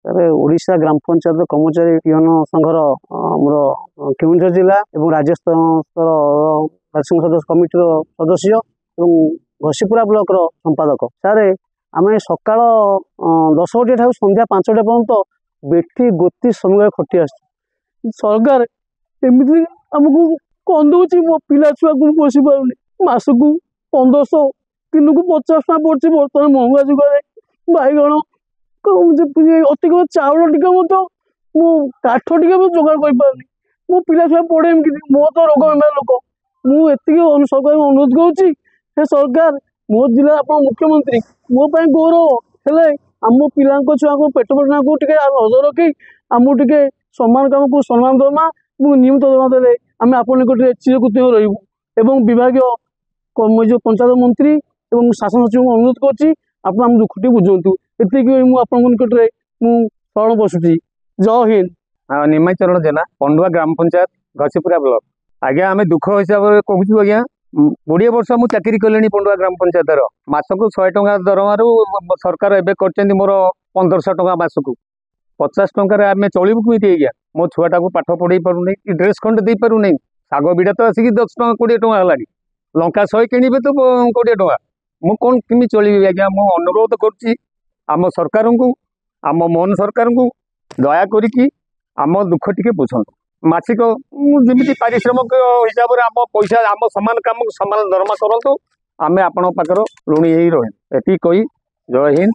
ओडिशा ग्राम पंचायत कर्मचारी पियन संघर आमर केन्दुझर जिला और राज्य सदस्य कमिटी सदस्य और घसीपुरा ब्लॉक संपादक सारे आम सका 10 बजे ठार संध्या 5टा पर्यंत बेटी गोती श्रमिक खटी आस सरकार एमती आमको कौन दौर मो पिला छुआ को पोषी पार मसक 1500 दिन को 50 टाँग पड़े बर्तमान महंगा जुगे बैगण अतिक चाउल टी मो काठ टी जोगाड़ कर पारे मो पिला छुआ पड़े मो तो रोग बेमार लोक मुझे सरकार अनुरोध करुँची हे सरकार मो जिला आप मुख्यमंत्री मो गौरव हेले आम पिला छुआ को पेट पटना को नजर रखी आमको टे सम्मान काम को सम्मान दरमा नियमित दरमा देते आम आप निकट चिरकृत रही विभाग जो पंचायत मंत्री और शासन सचिव को अनुरोध करुँची आप दुख टी बुझुतु एति निकट में शरण बसुची। जय हिंद। निमाचरण जेना पंडुआ ग्राम पंचायत घसीपुरा ब्लॉक आज्ञा आम दुख हिसाब से कहूँ आज्ञा 20 वर्ष मुझे चाकरी कले पंडुआ ग्राम पंचायत मसक 100 टଙ୍କା दरमारू सरकार एवं मोर 1500 टଙ୍କା मसक 50 टंकार आम चलू कमी आज्ञा मो छुआटा को पाठ पढ़े पारूनी ड्रेस खंडे दे पारूनी शाग बिड़ा तो आसिक 10 टଙ୍କା 20 टଙ୍କା है लंका 100 किणवे तो 20 टଙ୍କା मु कौन किमी चलि आज्ञा मु अनुरोध करुच्ची आम सरकार को आम मोहन सरकार को दया करिकी आम दुख टिके बुझंतु मासिक जमी पारिश्रमिक हिसाब से आम पैसा आम सामान काम सामान दरमा करतु आम आपण पाखर ऋणी रही कही जय हिंद।